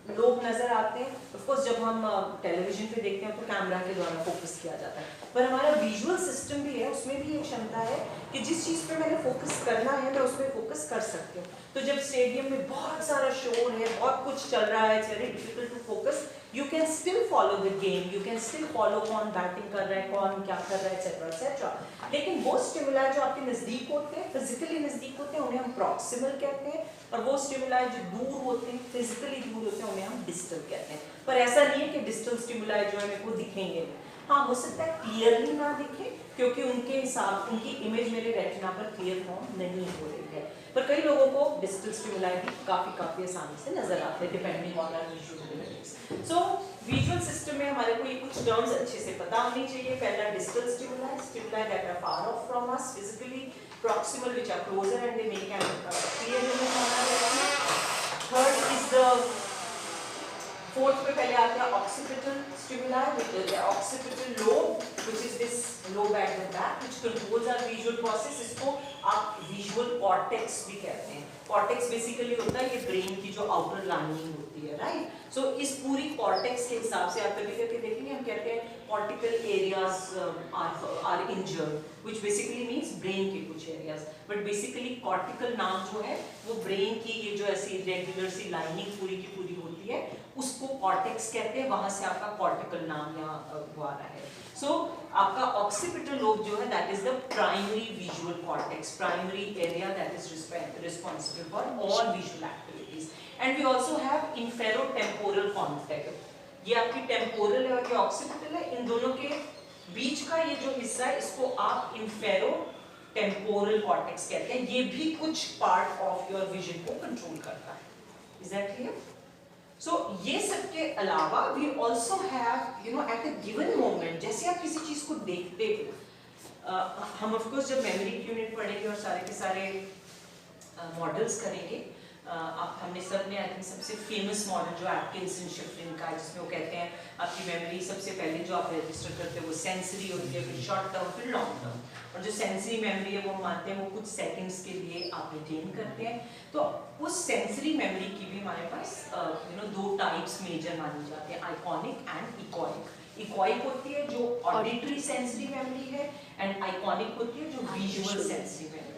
लोग नजर आते हैं, ऑफ कोर्स जब हम टेलीविजन पे देखते हैं तो कैमरा के द्वारा फोकस किया जाता है, पर हमारा विजुअल सिस्टम भी है, उसमें भी एक क्षमता है कि जिस चीज पे मैंने फोकस करना है मैं उस पर फोकस कर सकती हूँ। तो जब स्टेडियम में बहुत सारा शोर है, बहुत कुछ चल रहा है, it's very difficult to focus, you can still follow the game, you can still follow कौन बैटिंग कर रहा है, कौन क्या कर रहा है, एक्सेट्रा एक्सेट्रा। लेकिन वो स्टिमुलाई जो आपके नजदीक होते हैं, फिजिकली नजदीक होते हैं, उन्हें हम प्रॉक्सिमल कहते हैं, और वो स्टिमुलाई जो दूर होते हैं, फिजिकली दूर होते हैं, उन्हें हम डिस्टल कहते हैं। पर ऐसा नहीं है कि डिस्टल स्टिमुलाई जो है मेरे को दिखेंगे, हाँ हो सकता है क्लियरली ना दिखे क्योंकि उनके हिसाब उनकी इमेज मेरे रेटिना पर क्लियर फॉर्म नहीं हो रही है, पर कई लोगों को डिस्टल स्टिमुलाई भी काफी आसानी से नजर आते हैं depending on our visual abilities. So visual system में हमारे को ये कुछ टर्म्स अच्छे से पता होनी चाहिए। पहला distal stimuli that are far off from us physically, proximal which are closer and they make an clear image on our retina. Third is the fourth पे पहले आता है occipital stimuli, which is the occipital lobe, which is this lobe at the back, which controls our visual process. इसको आप visual cortex भी कहते हैं। cortex basically होता है ये ब्रेन की जो आउटर लाइनिंग होती है, राइट? सो इस पूरी cortex के हिसाब से आप कभी कभी देखेंगे हम कहते हैं cortical areas are injured, which basically means brain के कुछ areas, but basically cortical नाम जो है वो brain की ये जो ऐसी रेगुलर सी लाइनिंग पूरी की पूरी होती है उसको कॉर्टेक्स कहते हैं, वहां से आपका कॉर्टिकल नाम यहाँ वो आ रहा है। सो आपका ऑक्सीपिटल लोब जो है that is the primary visual cortex, primary area that is responsible for all visual activities, and we also have inferotemporal cortex. ये आपकी टेम्पोरल है और ये ऑक्सीपिटल है, इन दोनों के बीच का ये जो हिस्सा है इसको आप इंफेरोटेम्पोरल कॉर्टेक्स कहते हैं। ये भी कुछ पार्ट ऑफ योर विजन को कंट्रोल करता है। Is that clear? So ये सब के अलावा we also have at a given moment, जैसे आप किसी चीज को देखते हो, हम of course जब मेमोरी की यूनिट पढ़ेंगे और सारे के सारे मॉडल्स करेंगे, आप हमने सब ने आई थिंक सबसे फेमस मॉडल जो एटकिंसन शिफ्रिन का है, जिसमें वो कहते हैं आपकी मेमोरी सबसे पहले जो आप रजिस्टर करते हैं वो सेंसरी होती है, फिर शॉर्ट टर्म, फिर लॉन्ग टर्म, और जो सेंसरी मेमोरी है वो मानते हैं वो कुछ सेकंड्स के लिए आप रिटेन करते हैं। तो उस सेंसरी मेमोरी की भी हमारे पास 2 टाइप्स मेजर मानी जाते हैं, आइकॉनिक एंड इकोइक। इकोइक होती है जो ऑडिटरी सेंसरी मेमोरी है एंड आइकॉनिक होती है जो visual sensory memory.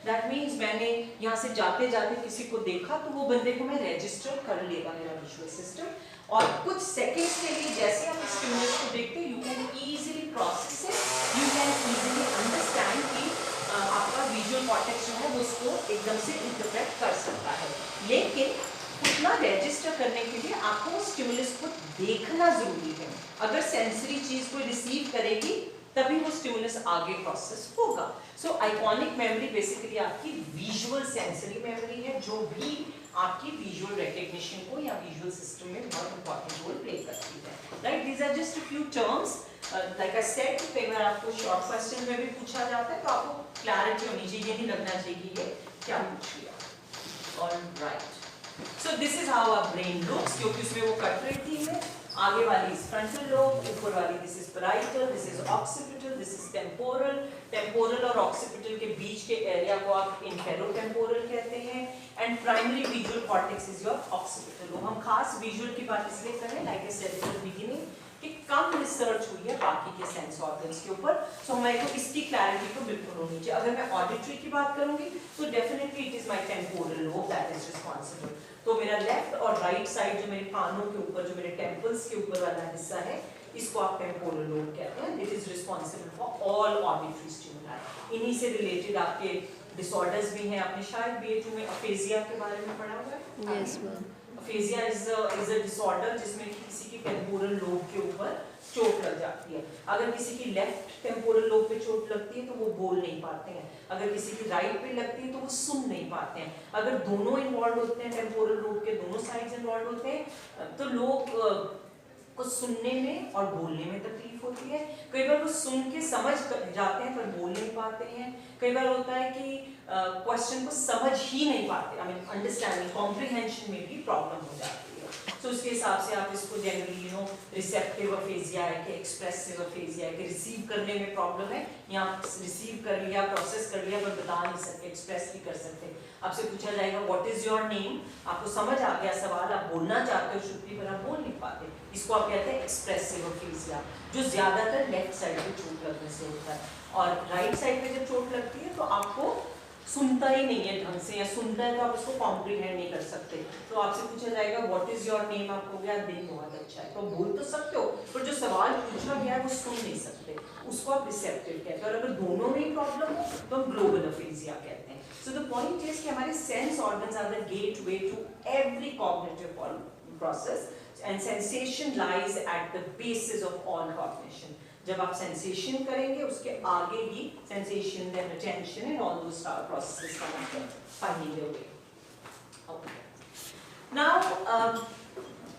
That means मैंने यहाँ से जाते जाते किसी को देखा तो वो बंदे को मैं रजिस्टर कर लेगा मेरा विजुअल सिस्टम, और कुछ सेकंड्स के लिए जैसे आप स्टिमुलस को देखते हैं you can easily process it, you can easily understand कि आपका विजुअल कॉर्टेक्स जो है वो उसको एकदम से इंटरप्रेट कर सकता है, लेकिन उतना रजिस्टर रजिस्टर करने के लिए आपको स्टिमुलस को देखना जरूरी है। अगर सेंसरी चीज को रिसीव करेगी तभी वो स्टिमुलस आगे प्रोसेस होगा। सो आइकॉनिक मेमोरी बेसिकली आपकी विजुअल सेंसरी मेमोरी है, जो भी आपकी विजुअल रिकग्निशन को या विजुअल सिस्टम में बहुत इंपॉर्टेंट रोल प्ले करती है। Right, these are just a few terms. Like I said, कई बार आपको शॉर्ट क्वेश्चन में भी पूछा जाता है, तो आपको क्लैरिटी होनी चाहिए, नहीं लगना चाहिए कि ये क्या पूछ लिया। Alright, so this is how our brain looks, क्योंकि उसमें वो कट रही थी मैं। आगे वाली इज फ्रंटल लोब, ऊपर वाली this is parietal, this is occipital, this is temporal. Temporal और ऑक्सीपिटल के बीच के एरिया को आप इंफेरोटेम्पोरल कहते हैं। And primary visual cortex is your occipital lobe. हम खास विजुअल की बात इसलिए कर रहे हैं, like I said at the beginning, कि कम रिसर्च हुई है बाकी के सेंस ऑर्गन्स के ऊपर, सो हमारे को इसकी क्लैरिटी तो बिल्कुल होनी चाहिए। अगर मैं ऑडिटरी की बात करूंगी तो definitely it is my temporal lobe that is responsible. तो मेरा लेफ्ट और राइट साइड, जो मेरे कानों के ऊपर, जो मेरे टेम्पल्स के ऊपर वाला हिस्सा है, इसको आप टेम्पोरल लोब कहते हैं। It is responsible for all auditory stimuli. इन्हीं से रिलेटेड आपके डिसऑर्डर्स भी हैं। आपने शायद BA2 में अफेजिया के बारे में पढ़ा हुआ है। Yes, ma'am. Aphasia is a disorder जिसमें किसी की टेम्पोरल लोब के ऊपर चोट लग जाती है। अगर किसी की लेफ्ट टेम्पोरल लोब पे चोट लगती है तो वो बोल नहीं पाते हैं, अगर किसी की राइट पे लगती है तो वो सुन नहीं पाते हैं। अगर दोनों इन्वॉल्व होते हैं, टेम्पोरल लोब के दोनों साइड्स इन्वॉल्व होते हैं, तो लोग को सुनने में और बोलने में तकलीफ होती है। कई बार वो सुन के समझ जाते हैं पर बोल नहीं पाते हैं। कई बार होता है कि क्वेश्चन को समझ ही नहीं पाते, आई मीन अंडरस्टैंडिंग, कॉम्प्रिहेंशन में भी प्रॉब्लम हो जाती है। तो उसके हिसाब से आप इसको जनरली रिसेप्टिव अफेजिया है कि एक्सप्रेसिव अफेजिया है, कि रिसीव करने में प्रॉब्लम है, या रिसीव कर लिया, प्रोसेस कर लिया, पर बता नहीं सकते, एक्सप्रेस नहीं कर सकते। आपसे पूछा जाएगा व्हाट इज योर नेम, आपको समझ आ गया सवाल, आप बोलना चाहते हो शुक्री, पर आप बोल नहीं पाते, इसको आप कहते हैं एक्सप्रेसिव अफेजिया, जो ज्यादातर लेफ्ट साइड पे चोट लगने से होता है। और राइट साइड पे जब चोट लगती है तो आपको सुनता ही नहीं है ढंग से, या सुनता है तो आप उसको कॉम्प्रीहेंड नहीं कर सकते। तो आपसे पूछा जाएगा व्हाट इज योर नेम, आप कहोगे दिन बहुत अच्छा है, तो बोल तो सकते हो, पर जो सवाल पूछा गया है वो सुन नहीं सकते, उसको आप रिसेप्टिव कहते हैं। और अगर दोनों में ही प्रॉब्लम हो तो हम ग्लोबल अफेजिया कहते हैं। सो द पॉइंट इज कि हमारे sense organs are the gateway to every cognitive process, and sensation lies at the basis of all cognition. जब आप सेंसेशन करेंगे उसके आगे ही sensation, then attention and all those processes का मतलब finding the way. Okay, now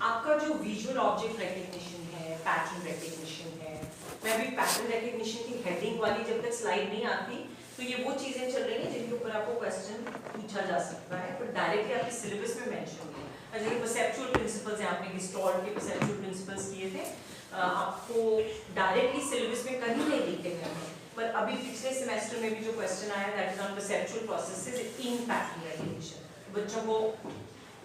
आपका जो विजुअल ऑब्जेक्ट रिकग्निशन है, पैटर्न रिकग्निशन है, मैं अभी पैटर्न रिकग्निशन की हेडिंग वाली जब तक स्लाइड नहीं आती तो ये वो चीजें चल रही हैं जिनके ऊपर आपको क्वेश्चन पूछा जा सकता है, पर डायरेक्टली आपके सिलेबस में मेंशन नहीं है। जैसे परसेप्चुअल प्रिंसिपल्स हैं, आपने गेस्टॉल्ट के परसेप्चुअल प्रिंसिपल्स किए थे, आपको डायरेक्टली सिलेबस में कहीं नहीं लिखे गए हैं, पर अभी पिछले सेमेस्टर में भी जो क्वेश्चन आया that is on perceptual processes in pattern recognition. बच्चों को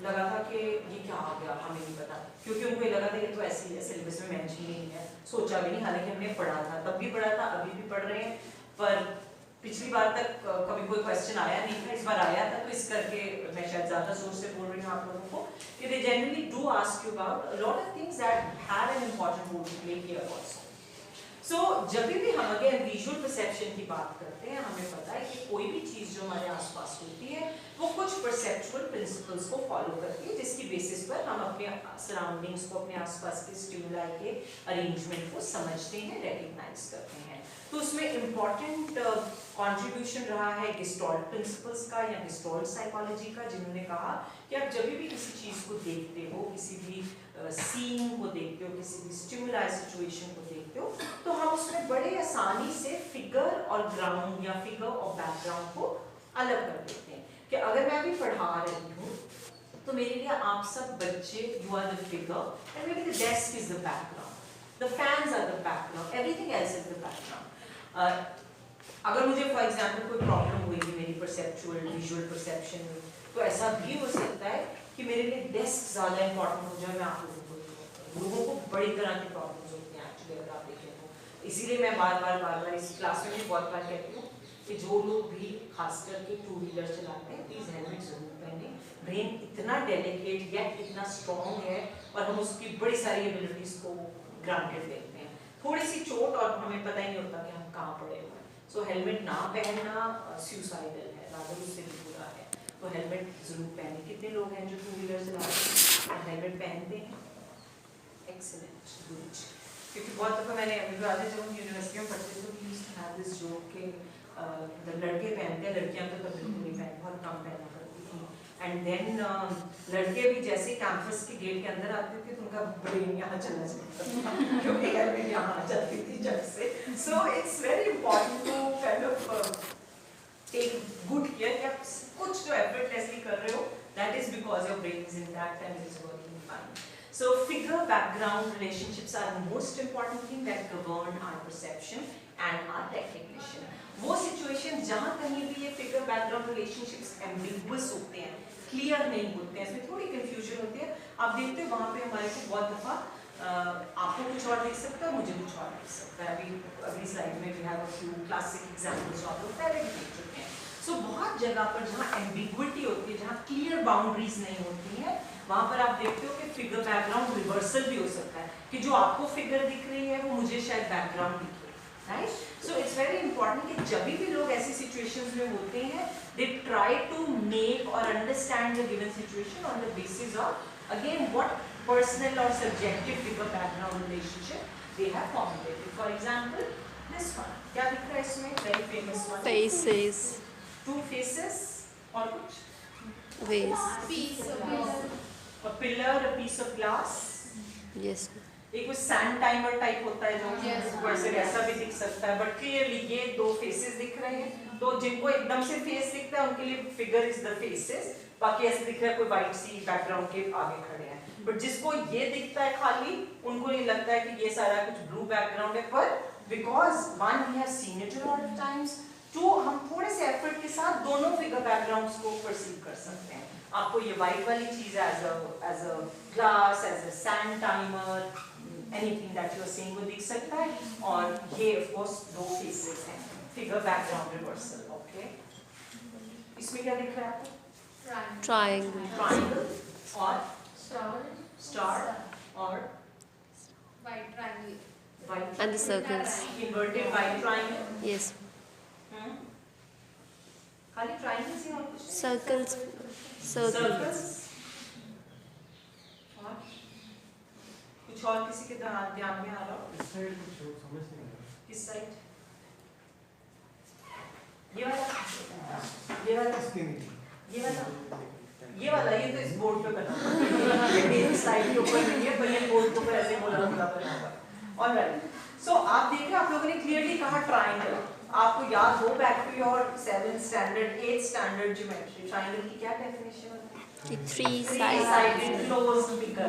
लगा था कि ये क्या आ गया, हमें नहीं पता, क्योंकि उनको ये लगा था कि तो ऐसे ही है, सिलेबस में मेंशन नहीं है, सोचा भी नहीं, हालांकि हमने पढ़ा था, तब भी पढ़ा था, अभी भी पढ़ रहे हैं, पर पिछली बार तक कभी कोई क्वेश्चन आया नहीं था, इस बार आया था, तो इस करके मैं शायद ज्यादा जोर से बोल रही हूँ आप लोगों को कि they generally do ask you about a lot of things that have an important role to play here also. So जब भी हम अगर विजुअल परसेप्शन की बात करते हैं, हमें पता है कि कोई भी चीज जो हमारे आसपास होती है वो कुछ परसेप्चुअल प्रिंसिपल्स को फॉलो करती है, जिसकी बेसिस पर हम अपने सराउंडिंग्स को, अपने आसपास के स्टिमुलाई के अरेंजमेंट को समझते हैं, रेकग्नाइज करते हैं। तो उसमें इम्पॉर्टेंट कंट्रीब्यूशन रहा है गेस्टॉल्ट प्रिंसिपल्स का या गेस्टॉल्ट साइकोलॉजी का, जिन्होंने कहा कि आप जब भी किसी चीज को देखते हो, किसी भी सीन को देखते हो, किसी भी स्टिमुलाई सिचुएशन को देखते हो, तो हम उसमें बड़े आसानी से फिगर और ग्राउंड या फिगर और बैकग्राउंड को अलग कर देते हैं। कि अगर मैं अभी पढ़ा रही हूँ तो मेरे लिए आप सब बच्चे, you are the figure and maybe the desk is the background, the fans are the background, everything else is the background. अगर मुझे फॉर एग्जाम्पल कोई प्रॉब्लम हुई मेरी परसेप्चुअल विजुअल परसेप्शन में, तो ऐसा भी हो सकता है कि मेरे लिए डेस्क ज़्यादा इंपॉर्टेंट हो जाए। मैं आप लोगों को बड़ी तरह की प्रॉब्लम्स होती हैं एक्चुअली, अगर आप देखें तो। इसीलिए मैं बार बार इस क्लास में भी बहुत बार कहती हूँ कि जो लोग भी खास करके टू व्हीलर चलाते हैं प्लीज़ हेलमेट जरूर पहने। ब्रेन इतना डेलिकेट या इतना स्ट्रॉन्ग है और हम उसकी बड़ी सारी एबिलिटीज़ को ग्रांटेड लेते हैं। थोड़ी सी चोट और हमें पता ही नहीं होता कि हम कहाँ पड़े हुए हैं। सो हेलमेट ना पहनना सुसाइडल है, रादर उससे भी बुरा है। तो हेलमेट जरूर पहने। कितने लोग हैं जो 2 व्हीलर चलाते हैं और हेलमेट पहनते हैं? Excellent, good. क्योंकि बहुत दफ़ा मैंने जब हम यूनिवर्सिटी में पढ़ते थे तो used to have this joke के मतलब लड़के पहनते हैं, लड़कियां तो बिल्कुल नहीं पहनती, बहुत कम पहना करती थी। एंड देन लड़के भी जैसे कैंपस के गेट के अंदर आते थे तो उनका ब्रेन यहाँ चला जाता था क्योंकि हेलमेट यहाँ आ जाती थी जब से। So it's very important to kind of take good care कि आप कुछ जो एफर्टलेसली कर रहे हो, that is because your brain is intact and is working fine. So figure background relationships are the most important thing that govern our perception and our recognition. वो situation जहाँ कहीं भी ये figure background relationships ambiguous होते हैं, clear नहीं होते हैं, इसमें थोड़ी confusion होती है, आप देखते हो वहाँ पे हमारे को बहुत दफा आपको कुछ और दिख सकता है, मुझे कुछ और दिख सकता है। अभी स्लाइड में we have a few classic examples आप लोग पहले भी देख चुके हैं। So बहुत जगह पर जहाँ ambiguity होती है, जहाँ clear boundaries नहीं होती हैं, वहाँ पर आप देखते हो कि फिगर बैकग्राउंड रिवर्सल भी हो सकता है कि जो आपको फिगर दिख रही है वो मुझे शायद बैकग्राउंड दिखे, right? So it's very important कि जब भी लोग ऐसी सिचुएशंस में होते हैं, दे ट्राई टू मेक और understand the given situation on the basis of again what personal और subjective figure background relationship they have formulated. For example this one, क्या दिख रहा है इसमें? Very famous one, Faces. 2 faces और कुछ Vase. A pillar, a piece of glass. Yes. एक कुछ सैंड टाइमर टाइप होता है जो ऊपर से ऐसा भी दिख सकता है, बट क्लियरली ये 2 फेसेस दिख रहे हैं। तो जिनको एकदम से फेस दिखता है उनके लिए फिगर इज द फेसेस, बाकी ऐसे दिख रहा है कोई वाइट सी बैकग्राउंड के आगे खड़े हैं। बट जिसको ये दिखता है खाली, उनको ये लगता है कि ये सारा कुछ ब्लू बैकग्राउंड है, पर because one we have seen it a lot of times, 2 हम थोड़े से एफर्ट के साथ दोनों फिगर बैकग्राउंड्स को परसीव कर सकते हैं। आपको ये वाइट वाली चीज as a glass, as a sand timer, anything that you are seeing वो दिख सकता है, और ये ऑफ कोर्स 2 फेसेस हैं, फिगर बैकग्राउंड रिवर्सल। ओके, इसमें क्या दिख रहा है आपको? Triangle. ट्रायंगल और स्टार और White triangle. White And the circles. Inverted white triangle. Yes. खाली ट्रायंगल्स ही और कुछ? Circles. सर्कल्स और कुछ और किसी के ध्यान में आ रहा हो? इस साइड कुछ समझ नहीं आ रहा। किस साइड? ये वाला, ये वाला, ये वाला, ये वाला, ये तो इस बोर्ड पे बना हुआ है, ये मेरी स्लाइड के ऊपर नहीं है, पर ये बोर्ड के ऊपर ऐसे बोला हुआ है। ऑलराइट, सो आप देख रहे हैं, आप लोगों ने क्लियरली कहा ट्रायंगल। आपको याद हो back to your 7th standard 8th standard geometry, triangle की क्या डेफिनेशन होती है? The three Three-sided sides. closed figure.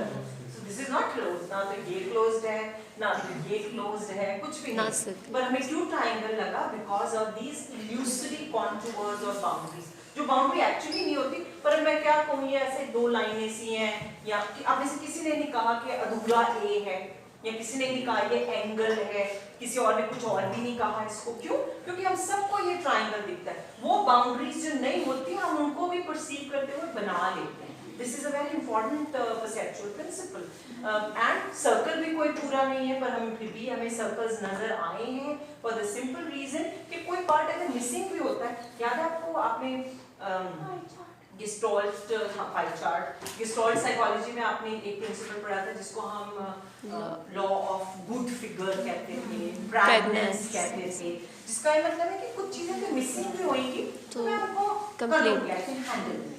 So this is not closed, ना तो ये closed है, ना तो ये closed है, कुछ भी ना नहीं। circle. पर हमें क्यों triangle लगा? Because of these illusory contours और boundaries, जो boundary actually नहीं होती, पर मैं क्या कहूँ, ये ऐसे 2 लाइनें सी हैं, या आप में से किसी ने नहीं कहा कि अधूरा A है, या किसी ने नहीं कहा ये एंगल है, किसी और ने कुछ और भी नहीं कहा इसको। क्यों? क्योंकि हम सबको ये ट्रायंगल दिखता है। वो बाउंड्रीज जो नहीं होती हम उनको भी परसीव करते हुए बना लेते हैं। This is a very important perceptual principle. And circle भी कोई पूरा नहीं है, पर हमें फिर भी हमें सर्कल्स नजर आए हैं फॉर द सिंपल रीजन कि कोई पार्ट अगर मिसिंग भी होता है। याद है आपको, आपने gestalt pie chart, gestalt psychology में आपने एक प्रिंसिपल पढ़ा था जिसको हम लॉ ऑफ गुड फिगर कहते थे, ब्राइटनेस कहते थे, जिसका ये मतलब है कि कुछ चीजें तो मिसिंग भी होंगी तो मैं आपको कर लूंगी, I can handle it.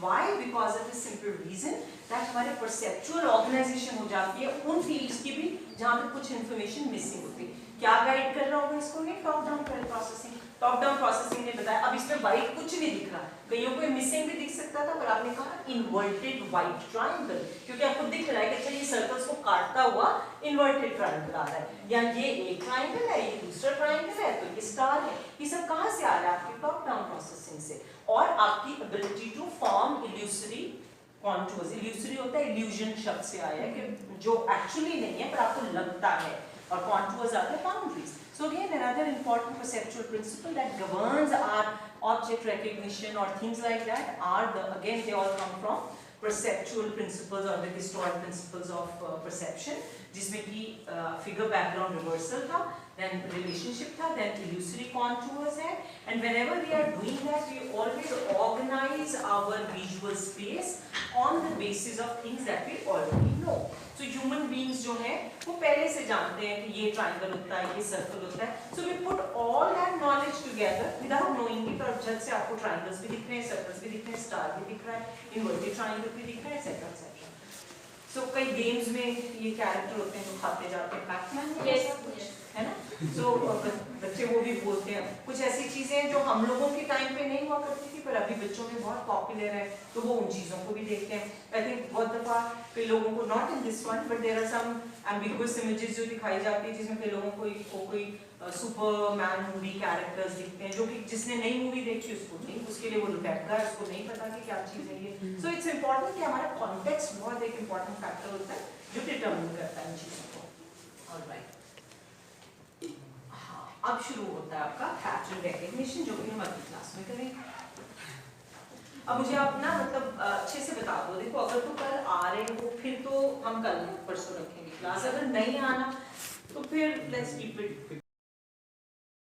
Why? Because of the simple reason that हमारे परसेप्चुअल ऑर्गेनाइजेशन हो जाती है उन फील्ड्स की भी जहाँ पे कुछ इन्फॉर्मेशन मिसिंग होती है। क्या गाइड कर रहा होगा इसको? ये top down processing. Top down processing ने बताया। अब इसमें वाइट कुछ नहीं दिख रहा, कईयों को मिसिंग भी दिख सकता था, पर आपने कहा इन्वर्टेड वाइट ट्रायंगल, क्योंकि आपको दिख रहा है कि अच्छा ये सर्कल्स को काटता हुआ इन्वर्टेड ट्रायंगल आ रहा है, या ये एक ट्रायंगल है, ये दूसरा ट्रायंगल है, तो ये स्टार है। ये सब कहाँ से आ रहा है? आपकी टॉप डाउन प्रोसेसिंग से, और आपकी ability to form illusory contours. Illusory होता है, इल्यूजन शब्द से आया है कि जो एक्चुअली नहीं है पर आपको लगता है, और कॉन्टूर्स आते हैं boundaries. So again, another important perceptual principle that governs our object recognition or things like that are again they all come from perceptual principles or the Gestalt principles of perception, जिसमें कि figure background reversal था, then relationship था, then illusory contours है, and whenever we are doing that, we always organize our visual space on the basis of things that we already know. So human beings जो हैं वो पहले से जानते हैं कि ये triangle होता है, ये circle होता है. So we put all that knowledge together without knowing it, और झट से आपको triangles भी दिख रहे हैं, circles भी दिख रहे हैं, star भी दिख रहा है, inverted triangle भी दिख रहा है, etc. etc. So कई games में ये character होते हैं जो खाते जाते हैं, Pac-Man Yes. है ना? So बच्चे वो भी बोलते हैं. कुछ ऐसी चीजें हैं जो हम लोगों के टाइम पे नहीं हुआ करती थी, पर अभी बच्चों में बहुत पॉपुलर है, तो वो उन चीजों को भी देखते हैं. I think बहुत दफा कई लोगों को, not in this one, but there are some ambiguous images जो दिखाई जाती है, जिसमें कई लोगों को कोई सुपरमैन मूवी कैरेक्टर्स दिखते हैं, जो कि जिसने नई मूवी देखी उसको नहीं, उसके लिए वो लुटेगा, उसको नहीं पता कि क्या चीज है ये. So it's important कि हमारा कॉन्टेक्स्ट बहुत एक important फैक्टर होता है जो डिटरमिन करता है इन चीजों को. Alright. अब शुरू होता है आपका पैटर्न रिकग्निशन, जो कि हम अगली क्लास में करेंगे. अब मुझे आप ना मतलब अच्छे से बता दो. देखो अगर तो कल आ रहे हो फिर तो हम कल परसों रखेंगे क्लास, अगर नहीं आना तो फिर लेट्स कीप इट